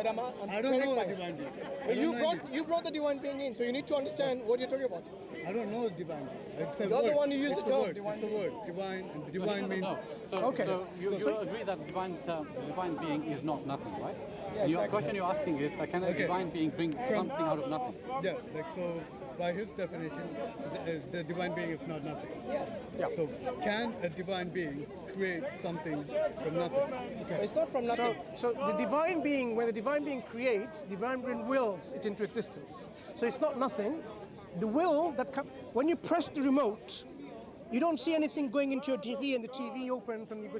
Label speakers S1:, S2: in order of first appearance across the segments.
S1: But I'm
S2: I don't know a divine being.
S1: You brought the divine being in, so you need to understand what you're talking about.
S2: I don't know divine being. It's a
S1: You're
S2: word.
S1: the one who used the term
S2: divine. It's a word. Divine, and divine means.
S3: No. So you agree that divine being is not nothing, right?
S1: Yeah,
S3: Your
S1: exactly.
S3: question you're asking is, can a divine being bring something out of nothing?
S2: Yeah, like so. By his definition, the divine being is not nothing.
S1: Yeah.
S2: So, can a divine being create something from nothing?
S1: Okay. It's not from nothing.
S4: So the divine being, when the divine being creates, divine being wills it into existence. So it's not nothing. The will that when you press the remote, you don't see anything going into your TV and the TV opens and you go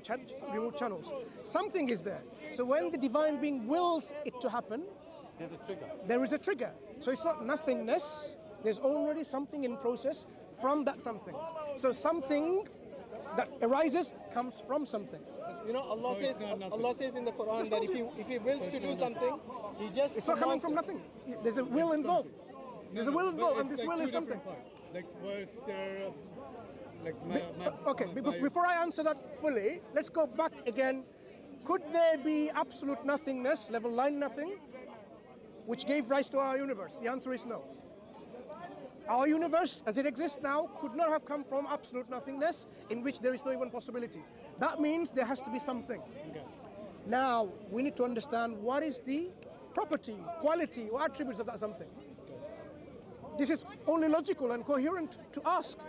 S4: remote channels. Something is there. So when the divine being wills it to happen,
S3: there's a trigger.
S4: There is a trigger. So it's not nothingness. There's already something in process from that something. So something that arises comes from something.
S1: You know, Allah says in the Quran that if He wills to do something, He just
S4: it's not coming from nothing. There's a will involved. There's a will involved, and this will is something.
S2: Like was there,
S4: Before I answer that fully, let's go back again. Could there be absolute nothingness, level line nothing, which gave rise to our universe? The answer is no. Our universe, as it exists now, could not have come from absolute nothingness, in which there is no even possibility. That means there has to be something. Okay. Now, we need to understand what is the property, quality, or attributes of that something. This is only logical and coherent to ask.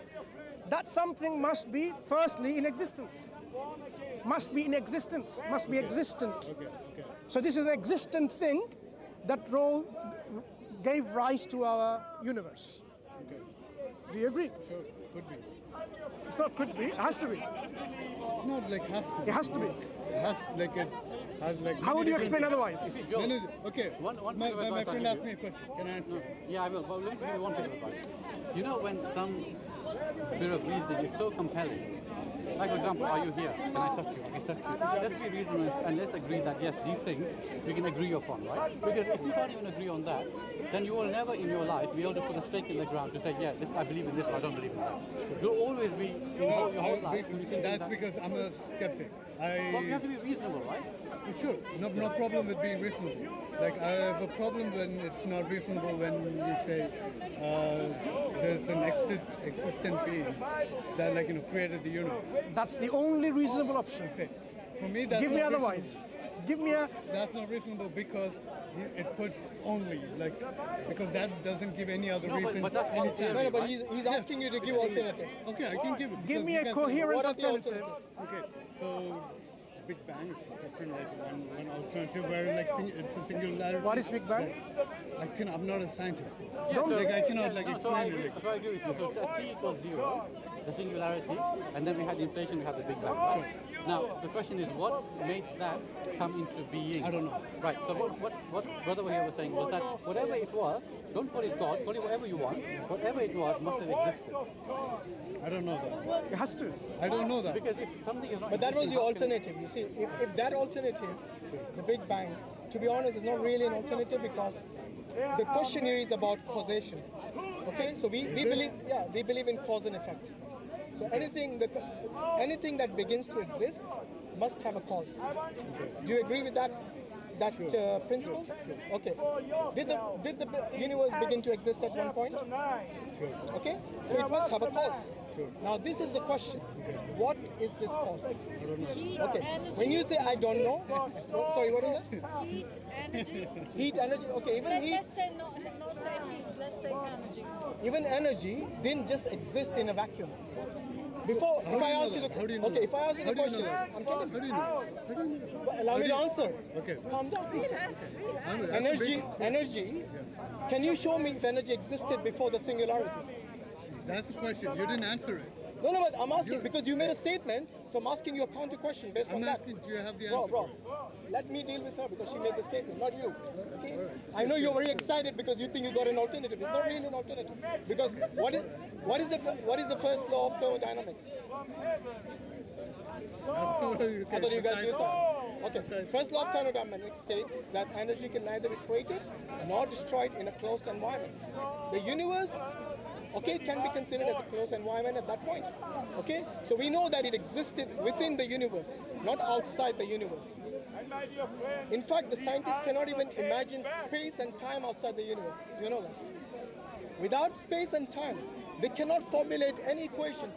S4: That something must be, firstly, in existence. Must be in existence, must be existent.
S2: Okay.
S4: So this is an existent thing that gave rise to our universe.
S2: Okay.
S4: Do you agree?
S2: Sure, could be.
S4: It's not could be, it has to be.
S2: It's not like has to be.
S4: It has to be.
S2: It has like.
S4: How would you explain otherwise?
S2: Okay. My friend asked me a question. Can I answer?
S3: Yeah, I will. But let me give you one piece of advice. You know, when some bit of reasoning is so compelling, like for example, are you here? Can I touch you? I can touch you. Let's be reasonable and let's agree that yes, these things we can agree upon, right? Because if you can't even agree on that, then you will never in your life be able to put a stake in the ground to say, yeah, this I believe in this or I don't believe in that. You'll always be in your whole life.
S2: That's because I'm a skeptic.
S3: But you have to be reasonable, right?
S2: Sure, no problem with being reasonable. Like I have a problem when it's not reasonable when you say there's an existent being that created the universe.
S4: That's the only reasonable option.
S2: For me, that's
S4: give me
S2: not
S4: otherwise.
S2: Reasonable.
S4: Give me a.
S2: That's not reasonable because it puts only because that doesn't give any other reason.
S3: But that's
S2: any chance.
S1: No, but he's asking you to give alternatives.
S2: Okay, I can give it.
S4: Give me a coherent alternative.
S2: Okay, so Big Bang is different, one alternative where it's a singularity.
S4: What is Big Bang?
S2: I'm not a scientist.
S3: Yeah,
S2: I cannot explain it.
S3: So I agree with you. So T equals 0, the singularity, and then we had the inflation, we had the Big Bang. Sure. Now the question is, what made that come into being?
S2: I don't know.
S3: Right. So what brother here was saying was that whatever it was, don't call it God, call it whatever you want. Whatever it was must have existed.
S2: I don't know that.
S4: It has to.
S2: I don't know that.
S3: Because if something is not.
S1: But that was the alternative. You see, if that alternative, the Big Bang, to be honest, is not really an alternative because the question here is about causation. Okay, so we believe in cause and effect. So anything that begins to exist must have a cause. Do you agree with that principle?
S2: Sure.
S1: Okay. Did the universe begin to exist at one point?
S2: Sure.
S1: Okay. So it must have a cause.
S2: Sure.
S1: Now this is the question.
S2: Okay.
S1: What is this cause?
S2: I don't know.
S5: Heat,
S1: Okay.
S5: energy.
S1: When you say I don't know, sorry, what is it?
S5: Heat, energy.
S1: Heat, energy. Okay, even heat.
S5: Let's say no say heat. Let's say energy.
S1: Even energy didn't just exist in a vacuum. Before, if I ask you the question, I'm telling you.
S2: How do you know?
S1: Allow me to answer.
S2: Okay.
S1: Calm down.
S5: Relax.
S1: Energy. Can you show me if energy existed before the singularity?
S2: That's the question. You didn't answer it.
S1: No, but I'm asking because you made a statement, so I'm asking you a counter question based on that.
S2: I'm asking, do you have the answer?
S1: Bro, let me deal with her because she made the statement, not you. Okay? I know you're very excited because you think you got an alternative. It's not really an alternative because what is the first law of thermodynamics? I thought you guys knew that. Okay. First law of thermodynamics states that energy can neither be created nor destroyed in a closed environment. The universe okay, it can be considered as a closed environment at that point. Okay, so we know that it existed within the universe, not outside the universe. In fact, the scientists cannot even imagine space and time outside the universe. Do you know that? Without space and time, they cannot formulate any equations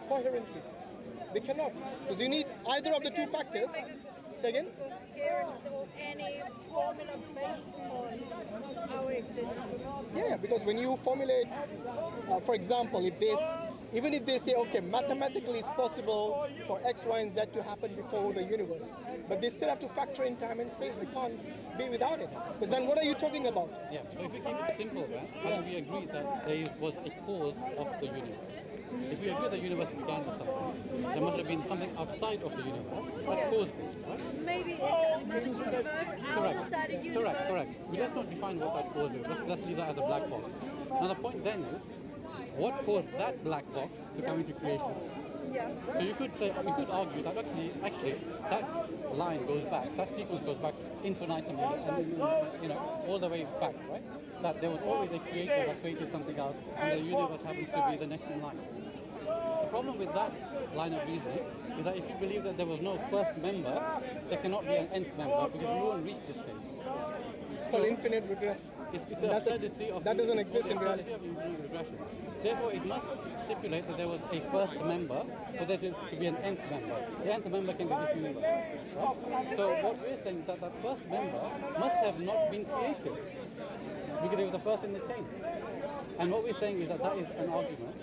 S1: coherently. They cannot, because you need either of the two factors. Say again?
S5: Coherence or any formula based on our existence.
S1: Yeah, because when you formulate, for example, even if they say, okay, mathematically it's possible for X, Y, and Z to happen before the universe, but they still have to factor in time and space. They can't be without it. Because then what are you talking about?
S3: Yeah, so if we keep it simple, then I think we agree that there was a cause of the universe. If we agree the universe began with something, there must have been something outside of the universe that caused it, right?
S5: Maybe it's another universe outside the universe.
S3: Correct. We just not define what that cause is. Let's leave that as a black box. Now the point then is, what caused that black box to come into creation?
S5: Yeah.
S3: So you could argue that actually that line goes back, that sequence goes back to infinitum, and all the way back, right? That there was always a creator that created something else, and the universe happens to be the next in line. The problem with that line of reasoning is that if you believe that there was no first member, there cannot be an nth member because we won't reach this stage.
S1: It's called infinite regress.
S3: It's the absurdity of
S1: that doesn't exist in reality.
S3: Of infinite regression. Therefore, it must stipulate that there was a first member for there to be an nth member. The nth member can be this universe. Right? So what we're saying is that that first member must have not been created because it was the first in the chain. And what we're saying is that is an argument.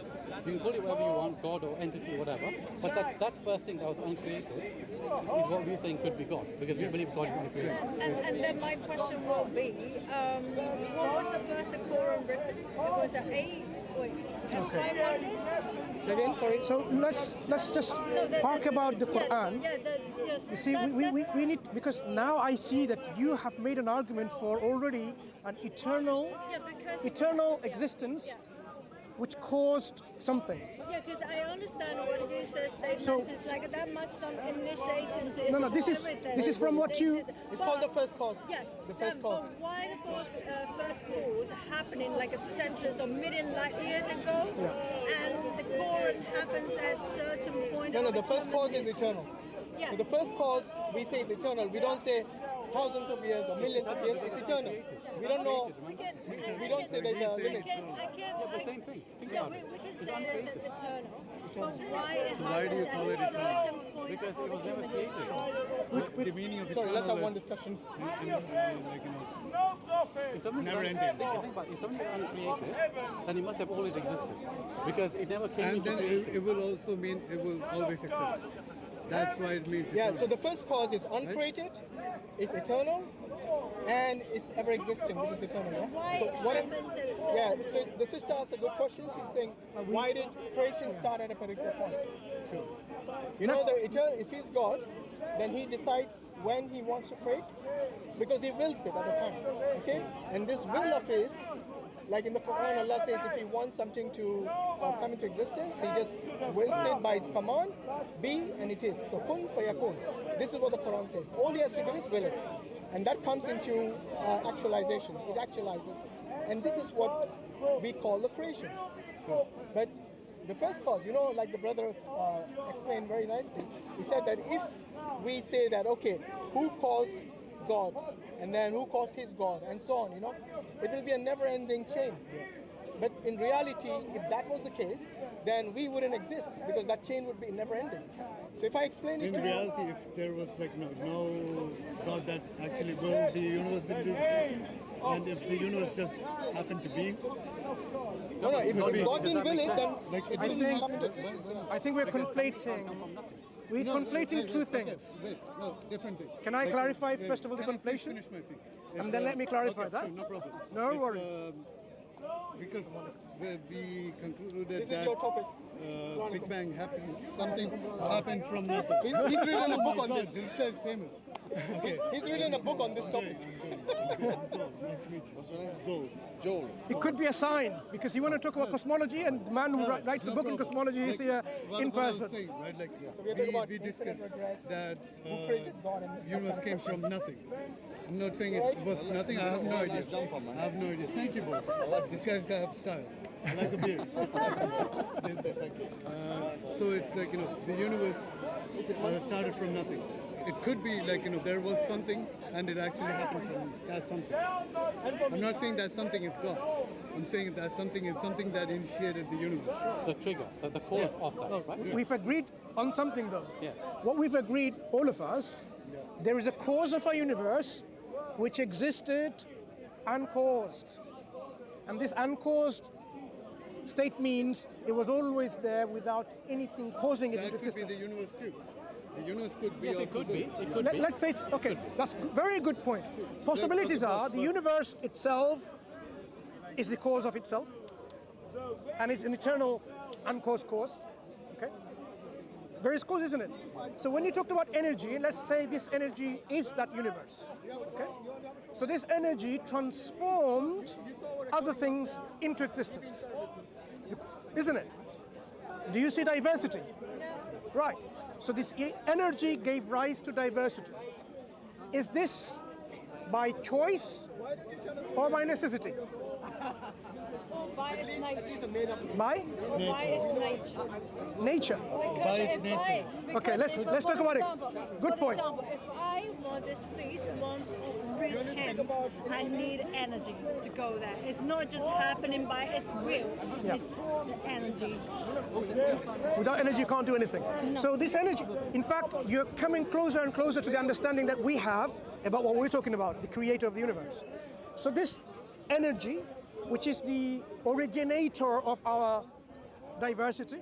S3: You can call it whatever you want, God or entity or whatever, but that first thing that was uncreated is what we're saying could be God, because we believe God is uncreated.
S5: And then my question will be, what was the first decorum written? It was an
S1: Say again, sorry.
S4: So let's just talk about the Quran.
S5: Yes.
S4: You see, we need, because now I see that you have made an argument for already an eternal existence which caused something.
S5: Yeah, because I understand what he says. Statement
S4: So-
S5: is like that must initiate into
S4: No, this is from what you.
S1: It's called the first cause.
S5: Yes,
S1: The first cause.
S5: But why the first cause happening like a centuries or million light years ago, and the Quran happens at certain point.
S1: No,
S5: of
S1: the first cause is
S5: history.
S1: eternal.
S5: Yeah.
S1: So the first cause we say is eternal. We don't say thousands of years or millions of years. It's eternal. We don't know. We don't say there's a limit.
S3: The same thing. Think
S5: Yeah,
S3: about
S5: we
S3: it.
S5: can
S3: It's
S5: say it's
S3: uncreated.
S5: eternal. But why it
S2: why do you
S5: happens
S2: call
S5: at
S2: it
S5: a certain point
S3: Because it
S5: of
S3: was never
S5: human
S3: created.
S5: history?
S2: The meaning of
S1: Sorry, let's have
S2: eternal
S1: one
S2: is
S1: discussion.
S3: If something
S2: Never
S3: think
S2: ending.
S3: about it, if something is uncreated, then it must have always existed. Because it never came
S2: and
S3: into
S2: then
S3: creation.
S2: it will also mean it will always exist. That's why it means
S1: Yeah,
S2: eternal.
S1: so the first cause is uncreated, is eternal, and is ever existing, which is eternal. Yeah?
S5: Why
S1: So
S5: it
S1: what
S5: happens at a
S1: yeah,
S5: certain
S1: so the sister asked a good question. She's saying, why did creation start at a particular point? You know, the eternal, if he's God, then he decides when he wants to create, because he wills it at a time. Okay? And this will of his, like in the Quran, Allah says if he wants something to come into existence, he just wills it by his command, be, and it is. So kun fayakun. This is what the Quran says. All he has to do is will it. And that comes into actualization. It actualizes. And this is what we call the creation. But the first cause, you know, like the brother explained very nicely, he said that if we say that, okay, who caused God, and then who caused his God, and so on, you know, it will be a never-ending chain. But in reality, if that was the case, then we wouldn't exist, because that chain would be never-ending. So if I explain it
S2: In
S1: to you...
S2: reality, if there was like no God that actually willed the universe into existence, and if the universe just happened to be,
S1: No, if
S2: Does
S1: God didn't
S3: that
S1: will
S3: make
S1: it, then
S2: like it
S4: I
S2: doesn't
S4: think-
S1: come into existence.
S4: I think we're conflating. We're conflating two things.
S2: Wait, no, different thing.
S4: Can I clarify first of all the
S2: can I please
S4: conflation?
S2: finish my thing?
S4: And then let me clarify
S2: okay,
S4: that.
S2: Sure, no problem.
S4: No
S2: It's,
S4: worries.
S2: Because we concluded
S1: This is
S2: that
S1: your topic.
S2: Big Bang happened, something happened from nothing.
S1: He's written a book
S2: Oh
S1: on
S2: my
S1: this.
S2: God, this guy is famous. Okay.
S1: He's written a book on this topic.
S2: Joel, nice to meet you. What's your name? Joel.
S4: It could be a sign, because you want to talk about cosmology, and the man who writes a book in cosmology is here in
S2: what I was
S4: person.
S2: saying, right? Like,
S1: we are talking about
S2: we
S1: infinite
S2: discussed
S1: regress,
S2: that
S1: who created God and
S2: universe came from nothing. I'm not saying it was nothing. I have no idea. I have no idea. Thank you, boss. This guy's got style. I like a beer. So it's like, the universe started from nothing. It could be like, there was something and it actually happened from that something. I'm not saying that something is God. I'm saying that something is something that initiated the universe.
S3: The trigger, the cause of that, right?
S4: We've agreed on something though.
S3: Yes.
S4: What we've agreed, all of us, there is a cause of our universe which existed uncaused. And this uncaused state means it was always there without anything causing it into existence.
S2: That could be the universe too. The universe could be
S3: Yes,
S2: also
S3: it could
S2: good.
S3: be. It could be.
S4: Let's say it's okay. That's very good point. Possibilities are the universe itself is the cause of itself, and it's an eternal uncaused cause. Okay, various causes, isn't it? So when you talked about energy, let's say this energy is that universe. Okay, so this energy transformed other things into existence, isn't it? Do you see diversity? Right. So this energy gave rise to diversity. Is this by choice or by necessity?
S5: Or by its nature.
S4: By
S5: Or by its nature.
S4: nature.
S5: Because
S4: Okay, let's talk about it. Good
S5: For
S4: point.
S5: example, if I want this feast, wants reach him, I need energy to go there. It's not just happening by its will.
S4: Yeah.
S5: It's the energy.
S4: Without energy, you can't do anything. So this energy, in fact, you're coming closer and closer to the understanding that we have about what we're talking about, the creator of the universe. So this energy, which is the originator of our diversity,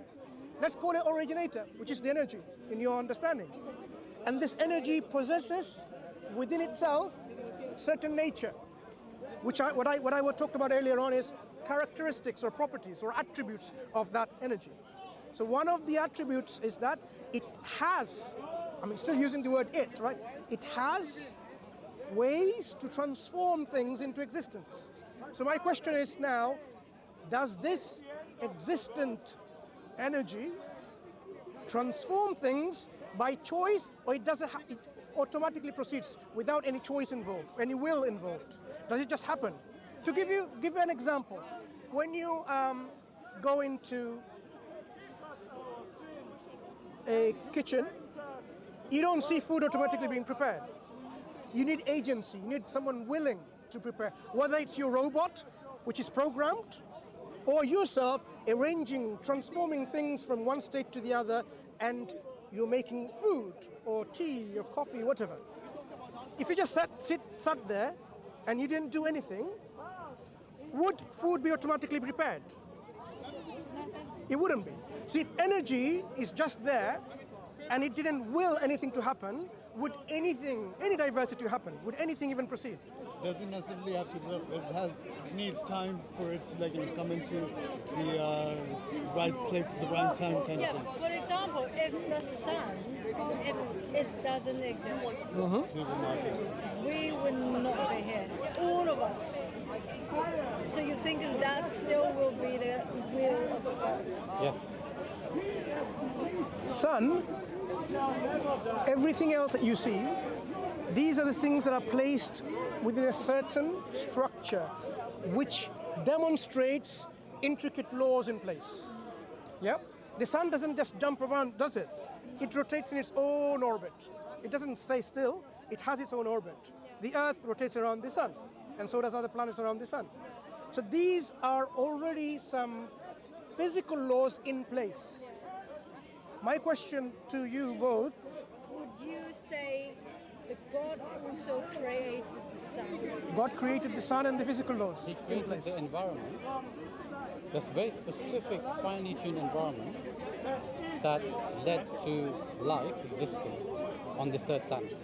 S4: let's call it originator, which is the energy in your understanding. And this energy possesses within itself certain nature, which what I talked about earlier on is characteristics or properties or attributes of that energy. So one of the attributes is that it has, I'm still using the word it, right? It has ways to transform things into existence. So my question is now, does this existent energy transform things by choice, or it doesn't? It automatically proceeds without any choice involved, any will involved? Does it just happen? To give you an example, when you go into a kitchen, you don't see food automatically being prepared. You need agency. You need someone willing to prepare. Whether it's your robot, which is programmed, or yourself arranging, transforming things from one state to the other, and you're making food or tea or coffee, whatever. If you just sat there and you didn't do anything, would food be automatically prepared? It wouldn't be. So if energy is just there and it didn't will anything to happen, would anything, any diversity happen? Would anything even proceed?
S2: Doesn't necessarily have to will. It needs time for it to come into the right place at the right time kind
S5: Yeah,
S2: of thing.
S5: for example, if the sun, if it doesn't exist,
S2: We will not exist.
S5: we would not be here. All of us. So you think that still will be the will of the gods?
S3: Yes.
S4: Sun, everything else that you see, these are the things that are placed within a certain structure which demonstrates intricate laws in place. Yeah? The sun doesn't just jump around, does it? It rotates in its own orbit. It doesn't stay still, it has its own orbit. The earth rotates around the sun, and so does other planets around the sun. So these are already some physical laws in place. My question to you both,
S5: Would you say that God also created the sun?
S4: God created the sun and the physical laws
S3: He
S4: in
S3: created
S4: place.
S3: the environment, this very specific, finely tuned environment that led to life existing on this third planet.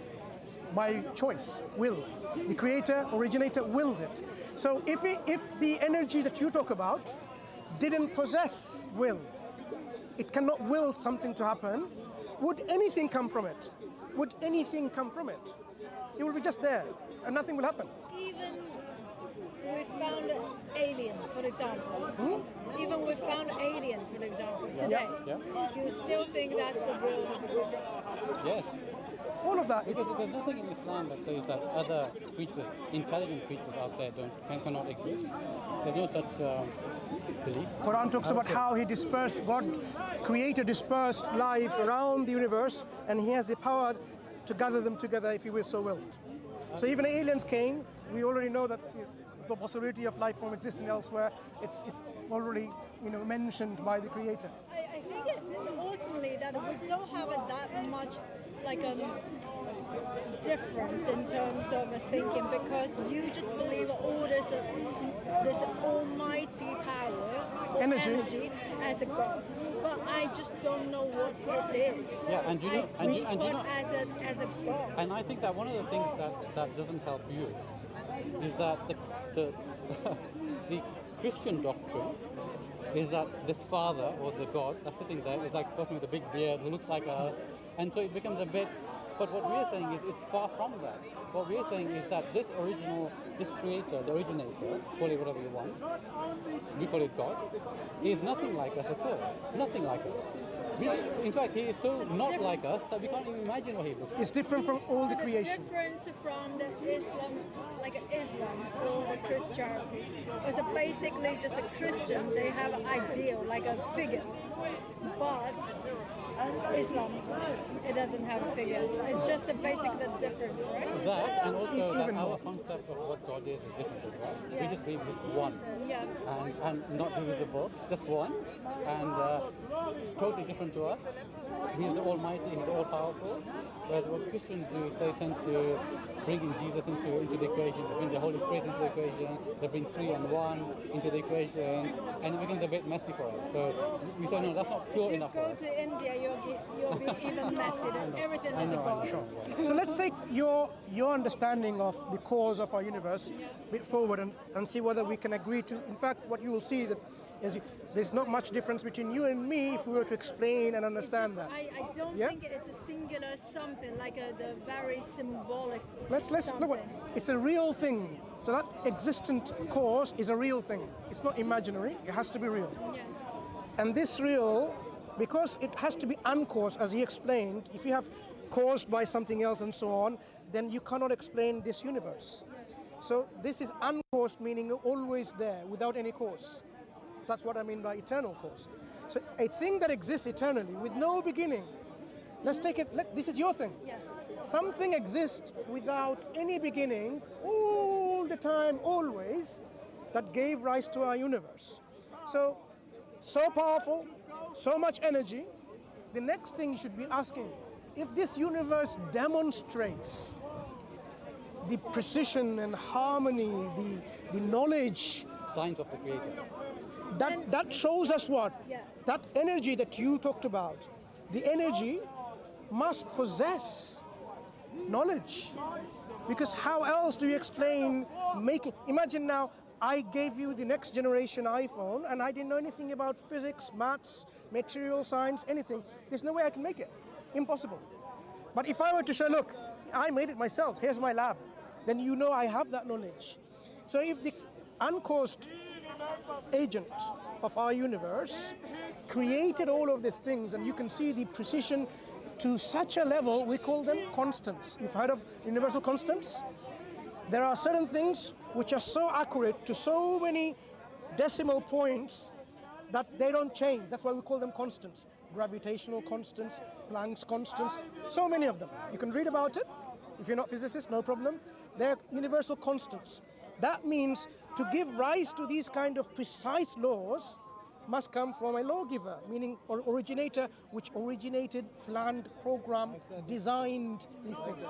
S4: By choice, will. The creator, originator willed it. So if the energy that you talk about didn't possess will, it cannot will something to happen, would anything come from it? Would anything come from it? It will be just there and nothing will happen.
S5: Even we found an alien, for example. Even we found an alien, for example, today.
S3: Yeah.
S5: You still think that's the will of the God?
S3: Yes.
S4: All of that is
S3: Because there's nothing in Islam that says that other creatures, intelligent creatures out there cannot exist. There's no such belief.
S4: Quran talks about how God created dispersed life around the universe, and He has the power to gather them together if He will so willed. So even aliens came, we already know that the possibility of life form existing elsewhere, it's already mentioned by the Creator.
S5: I think ultimately that we don't have that much like difference in terms of thinking, because you just believe all this almighty power or energy as a god, but I just don't know what it is.
S3: Yeah, and you know,
S5: as a god.
S3: And I think that one of the things that doesn't help you is that the the Christian doctrine is that this father or the God that's sitting there is like a person with a big beard who looks like us, and so it becomes a bit. But what we're saying is it's far from that. What we're saying is that this creator, the originator, call it whatever you want, we call it God, is nothing like us at all. Nothing like us. In fact, he is so not like us that we can't even imagine what he looks like.
S4: It's different from all the
S5: So
S4: creation.
S5: The difference from the Islam or the Christianity is basically just a Christian. They have an ideal, like a figure, but Islam, it doesn't have a figure. It's just basically the difference, right?
S3: That, and also that our concept of what God is different as well.
S5: Yeah.
S3: We just believe He's one.
S5: Yeah.
S3: And not divisible, just one, and totally different to us. He's the Almighty, He's the All-Powerful. Whereas what Christians do is they tend to bring in Jesus into the equation, they bring the Holy Spirit into the equation, they bring 3 and 1 into the equation, and it becomes a bit messy for us. So we say, no, that's not pure enough for
S5: Go
S3: us.
S5: to India, you'll be even messy. Then everything is a god.
S4: So let's take your understanding of the cause of our universe a bit forward and see whether we can agree to. In fact, what you will see that is there's not much difference between you and me if we were to explain and understand that.
S5: I don't think it's a singular something, like the very symbolic.
S4: Let's look at it's a real thing. So that existent cause is a real thing. It's not imaginary. It has to be real.
S5: Yeah.
S4: And this real, because it has to be uncaused, as he explained, if you have caused by something else and so on, then you cannot explain this universe. So this is uncaused, meaning always there, without any cause. That's what I mean by eternal cause. So a thing that exists eternally with no beginning. Let's take it, this is your thing.
S5: Yeah.
S4: Something exists without any beginning, all the time, always, that gave rise to our universe. So powerful, so much energy. The next thing you should be asking, if this universe demonstrates the precision and harmony, the knowledge,
S3: Signs of the Creator.
S4: that shows us what?
S5: Yeah.
S4: That energy that you talked about, the energy must possess knowledge. Because how else do you explain imagine now, I gave you the next generation iPhone and I didn't know anything about physics, maths, material science, anything. There's no way I can make it. Impossible. But if I were to say, look, I made it myself, here's my lab, then you know I have that knowledge. So if the uncaused agent of our universe created all of these things, and you can see the precision to such a level, we call them constants. You've heard of universal constants? There are certain things which are so accurate to so many decimal points that they don't change. That's why we call them constants. Gravitational constants, Planck's constants, so many of them. You can read about it. If you're not a physicist, no problem. They're universal constants. That means to give rise to these kind of precise laws must come from a lawgiver, meaning or originator, which originated, planned, programmed, designed these things.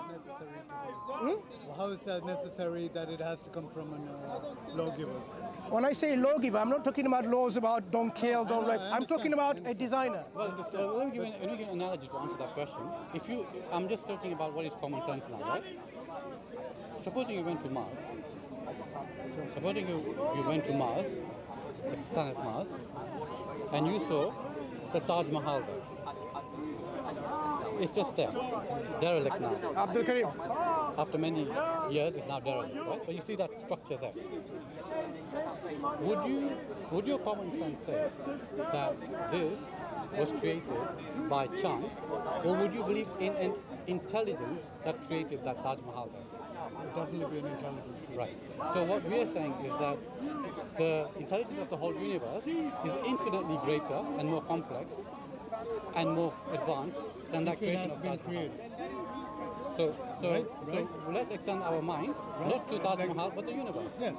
S2: How is that necessary that it has to come from a lawgiver?
S4: When I say lawgiver, I'm not talking about laws about don't kill, don't rape. I'm talking about a designer.
S3: Well, let me give an analogy to answer that question. I'm just talking about what is common sense now, right? Supposing you went to Mars. Supposing you went to Mars, the planet Mars, and you saw the Taj Mahal there. It's just there, derelict now.
S4: Abdul Karim.
S3: After many years, it's now derelict, right? But you see that structure there. Would your common sense say that this was created by chance, or would you believe in an intelligence that created that Taj Mahal there?
S2: definitely be an intelligence.
S3: Right. So what we are saying is that the intelligence of the whole universe is infinitely greater and more complex and more advanced than that
S2: If it
S3: creation
S2: has
S3: of
S2: been
S3: Taj Mahal.
S2: created.
S3: So
S2: Right.
S3: let's extend our mind, not to Taj
S2: Like-
S3: Mahal, but the universe.
S2: Yeah,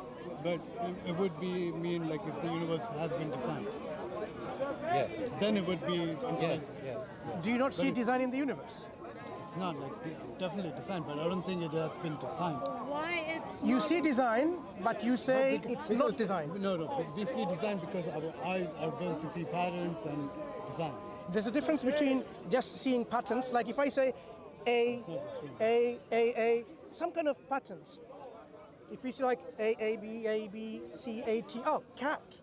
S2: but it would mean like if the universe has been designed,
S3: Yes.
S2: then it would be
S3: Yes.
S2: intelligent.
S3: Yes. Yes.
S4: Do you not see design in the universe?
S2: It's not like definitely designed, but I don't think it has been designed.
S5: Why it's
S4: You
S5: not
S4: see design, but you say
S2: Because-
S4: it's not designed.
S2: No, we see design because our eyes are built to see patterns and designs.
S4: There's a difference between just seeing patterns. Like if I say A, some kind of patterns. If we see like A, B, C, A, T, oh, cat.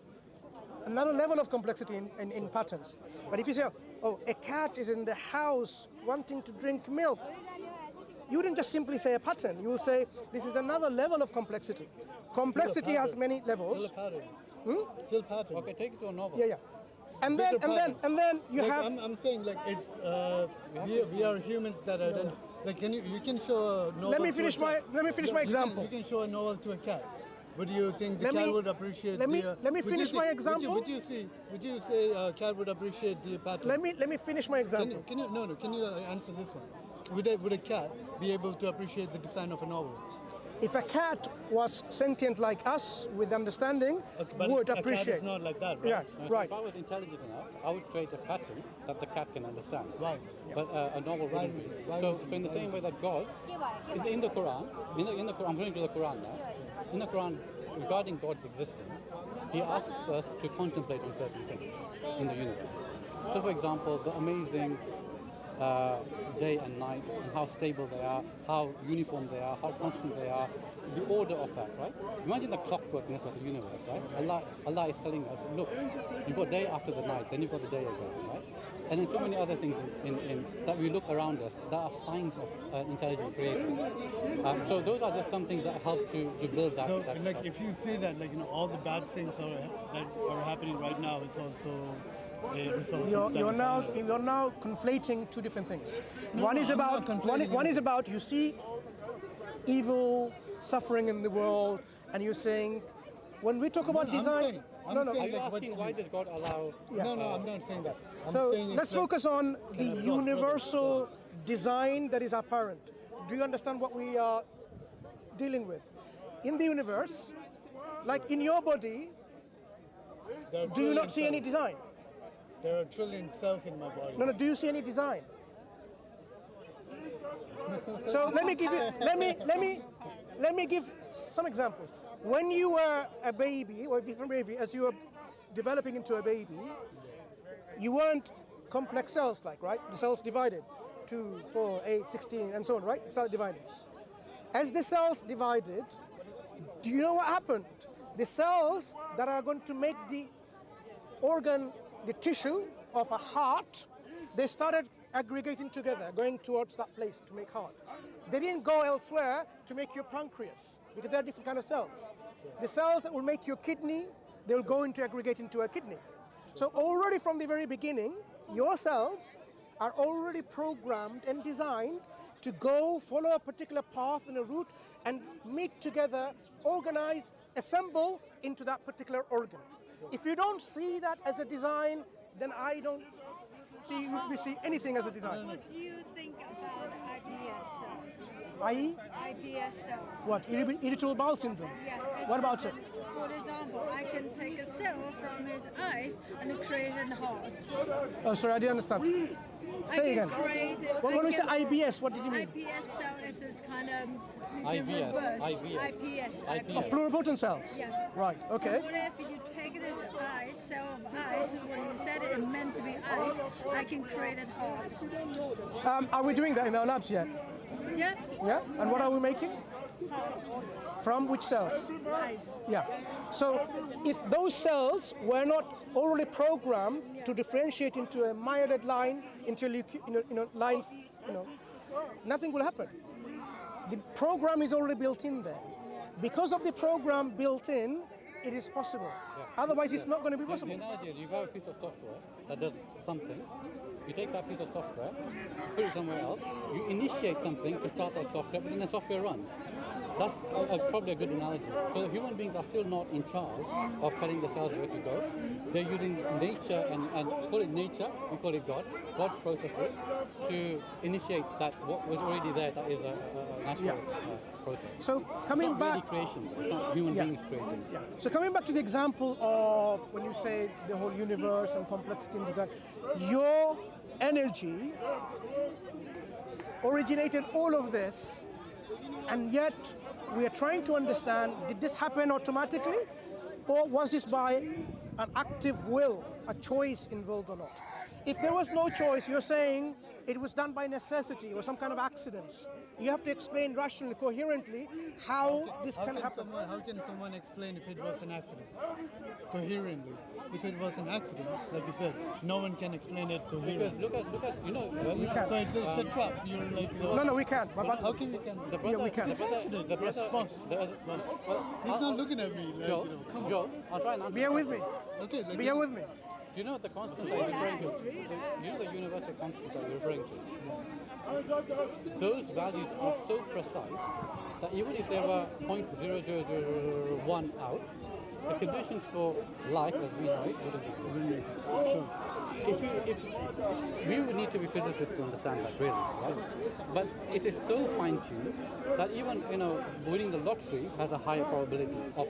S4: Another level of complexity in patterns. But if you say, oh, a cat is in the house wanting to drink milk, you wouldn't just simply say a pattern. You will say, this is another level of complexity. Complexity has many
S2: Still
S4: levels.
S2: a pattern. Still pattern.
S3: Okay, take it to a novel.
S4: Yeah. And
S2: Bigger
S4: then you
S2: Like,
S4: have.
S2: I'm saying like it's we are humans that are like you can show a novel.
S4: Let me
S2: to
S4: finish
S2: a
S4: my
S2: cat.
S4: example.
S2: You can show a novel to a cat. But do you think the
S4: Let
S2: cat
S4: me-
S2: would appreciate
S4: let me-
S2: the?
S4: let me
S2: would you
S4: finish
S2: think-
S4: my example.
S2: Would you say a cat would appreciate the pattern?
S4: Let me finish my example.
S2: Can you answer this one? Would a cat be able to appreciate the design of a novel?
S4: If a cat was sentient like us with understanding,
S2: Okay, but
S4: would
S2: a cat
S4: appreciate.
S2: is not like that, right?
S4: Yeah,
S3: So
S4: right.
S3: If I was intelligent enough, I would create a pattern that the cat can understand.
S2: Right.
S3: But a novel wouldn't be.
S2: Right.
S3: So in the same way that God, in the Quran, in the Quran, I'm going to the Quran now. In the Quran, regarding God's existence, He asks us to contemplate on certain things in the universe. So, for example, the amazing day and night, and how stable they are, how uniform they are, how constant they are, the order of that, right? Imagine the clockworkness of the universe, right? Allah is telling us, look, you've got day after the night, then you've got the day again, right? And then so many other things in that we look around us that are signs of an intelligent creator. So those are just some things that help to build that.
S2: So,
S3: that
S2: like, if you say that, like, all the bad things that are happening right now is also a result of that
S4: You're
S2: design.
S4: now conflating two different things.
S2: No,
S4: One
S2: no,
S4: is
S2: I'm
S4: about
S2: not conflating
S4: one is
S2: anything.
S4: about you see evil, suffering in the world, and you're saying when we talk about
S2: No, I'm
S4: design.
S2: saying- I'm
S4: no, no.
S2: saying
S3: Are you
S2: like, what
S3: asking why does God allow?
S2: No, I'm not saying that. I'm
S4: So
S2: saying
S4: let's
S2: it's like-
S4: focus on the
S2: Can I talk?
S4: universal design that is apparent. Do you understand what we are dealing with? In the universe, like in your body,
S2: There are
S4: do you not
S2: trillion
S4: see any
S2: cells.
S4: design?
S2: There are trillion cells in my body.
S4: No, do you see any design? So let me give some examples. When you were a baby, or if you're a baby, as you were developing into a baby, you weren't complex cells right? The cells divided, 2, 4, 8, 16, and so on, right? It started dividing. As the cells divided, do you know what happened? The cells that are going to make the organ, the tissue of a heart, they started aggregating together, going towards that place to make heart. They didn't go elsewhere to make your pancreas, because they're different kind of cells. The cells that will make your kidney, they will go into aggregate into a kidney. So already from the very beginning, your cells are already programmed and designed to go follow a particular path and a route and meet together, organize, assemble into that particular organ. If you don't see that as a design, then I don't see anything as a design.
S5: What do you think about IBS cell?
S4: I.e.,
S5: IBS cell.
S4: what? Irritable bowel syndrome?
S5: Yeah.
S4: What about it?
S5: For example, I can take a cell from his eyes and create a heart.
S4: Oh, sorry, I didn't understand. Say again. When we say IBS, what did you mean?
S5: IBS cell is this kind of
S3: IBS,
S5: reverse.
S3: IBS.
S4: Oh, pluripotent cells.
S5: Yeah.
S4: Right. Okay.
S5: So what if you take this eye, cell of eyes, when you said it meant to be eyes, I can create a heart.
S4: Are we doing that in our labs yet?
S5: Yeah?
S4: Yeah. And what are we making?
S5: Heart.
S4: From which cells?
S5: Eyes.
S4: Yeah. So if those cells were not already programmed to differentiate into a myeloid line, into a line, nothing will happen. The program is already built in there. Because of the program built in, it is possible. Otherwise, it's not going to be
S3: The
S4: possible.
S3: analogy is you have a piece of software that does something. You take that piece of software, put it somewhere else. You initiate something to start that software, but then the software runs. That's probably a good analogy. So human beings are still not in charge of telling themselves where to go. They're using nature and call it nature, we call it God, God's processes to initiate that what was already there, that is a natural process.
S4: So coming
S3: it's not
S4: back,
S3: really creation, it's not human beings creating.
S4: Yeah. So coming back to the example of when you say the whole universe and complexity and design, your energy originated all of this, and yet we are trying to understand, did this happen automatically, or was this by an active will, a choice involved or not? If there was no choice, you're saying it was done by necessity or some kind of accidents. You have to explain rationally, coherently, how this can happen.
S2: How can someone explain if it was an accident? Coherently. If it was an accident, like you said, no one can explain it coherently.
S3: Because look at you know,
S4: We can.
S2: So it's a trap. You're like,
S4: No, we can't. But
S2: how can you can?
S3: the brother,
S4: we can.
S3: the brother,
S2: Boss.
S3: well,
S2: He's not looking at me. Like,
S3: Joe,
S2: you know, come on.
S3: Joe, I'll try and answer.
S4: bear
S3: the
S4: with me.
S3: question.
S2: Okay, like,
S4: Bear with me.
S3: Do you know what the constant that you're referring to? You know the universal constants that you're referring to? Those values are so precise that even if there were 0.00001 out, the conditions for life as we know it wouldn't exist. If we would need to be physicists to understand that, really, right? But it is so fine-tuned that even winning the lottery has a higher probability of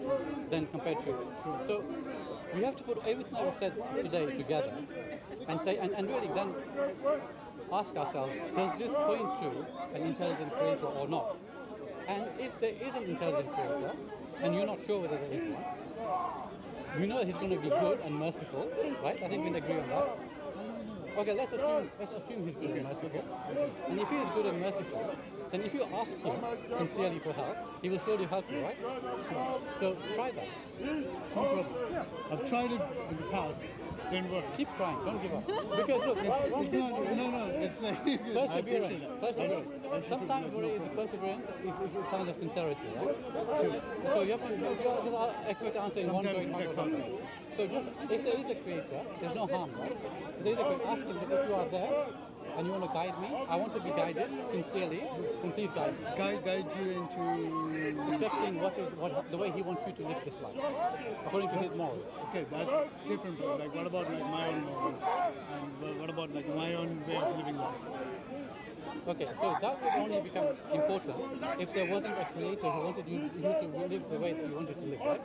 S3: than compared to. So we have to put everything that we've said today together and say, and really then ask ourselves, does this point to an intelligent creator or not? And if there is an intelligent creator, and you're not sure whether there is one, you know he's going to be good and merciful, right? I think we can agree on that. Okay, let's assume he's good and merciful. And if he is good and merciful, then if you ask him sincerely for help, he will surely help you, right? So try that.
S2: no problem. I've tried it in the past. Didn't work.
S3: Keep trying, don't give up. Because look,
S2: It's not, no, it's like
S3: perseverance.
S2: Perseverance.
S3: Sometimes what is perseverance is a sign of sincerity, right? So you have to just expect the answer in one go, in one go. So just if there is a creator, there's no harm, right? If there is a creator, ask him, because if you are there and you want to guide me, I want to be guided sincerely, then please guide me.
S2: Guide you into
S3: Accepting the way he wants you to live this life, according to his morals.
S2: okay, that's different. Bro. Like, what about like my own morals, and what about like my own way of living life?
S3: Okay, so that would only become important if there wasn't a creator who wanted you to live the way that you wanted to live, right?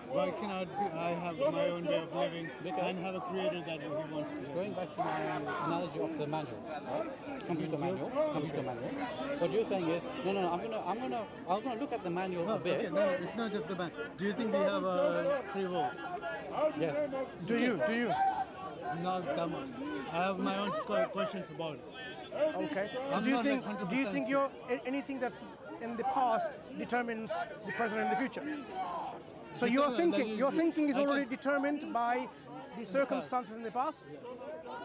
S2: Why cannot I have my own way of living and have a creator that he wants to?
S3: Going back to my analogy of the manual, right? Computer manual. What you're saying is, no, I'm gonna look at the manual a bit.
S2: Okay, no, it's not just the man. Do you think we have a free will?
S3: Yes.
S4: Do you?
S2: No, come on. I have my own questions about it.
S4: Okay. So
S2: I'm
S4: do you
S2: not
S4: think
S2: like 100%
S4: anything that's in the past determines the present and the future? So
S2: Determine,
S4: your
S2: like,
S4: thinking is
S2: I
S4: already
S2: can-
S4: determined by the circumstances in the past.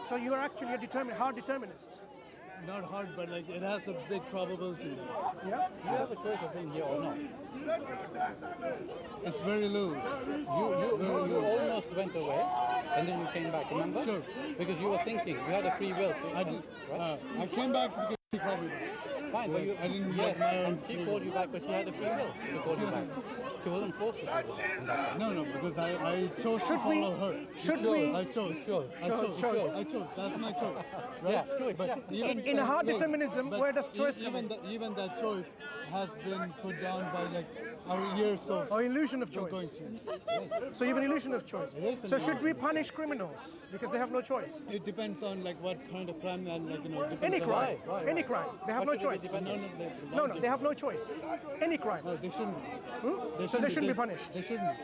S4: So you are actually a hard determinist.
S2: Not hard, but like it has a big probability.
S4: Yeah.
S3: You have a choice of being here or not.
S2: It's very low.
S3: You almost went away, and then you came back. Remember?
S2: Sure.
S3: Because you were thinking, you had a free will to.
S2: I did.
S3: Right?
S2: I came back because he called me.
S3: Fine, but you.
S2: I didn't
S3: Yes,
S2: get my own
S3: and she
S2: free
S3: called
S2: will.
S3: you back, but she had a free will to call you back. She wasn't forced to call you back. In that sense.
S2: No, because I chose to
S4: Should we-
S2: follow her.
S4: should
S3: chose.
S4: we-
S2: I chose.
S3: Chose.
S2: I chose. That's my choice. Right?
S3: Yeah, choice.
S2: But even
S4: In a hard
S2: look,
S4: determinism,
S2: but
S4: where does choice come
S2: even
S4: in?
S2: even that choice has been put down by like our years of
S4: Or illusion of
S2: going
S4: choice.
S2: through.
S4: So you have an illusion of choice.
S2: It is an
S4: So should we punish criminals because they have no choice?
S2: It depends on like what kind of crime and like depends
S4: Any
S2: on-
S4: crime,
S3: Why?
S4: any crime, they have
S3: Why
S4: no
S3: should it be
S4: choice.
S3: dependent?
S4: No, they have no choice. Any crime.
S2: No, they shouldn't.
S4: So they shouldn't be punished.
S2: They shouldn't.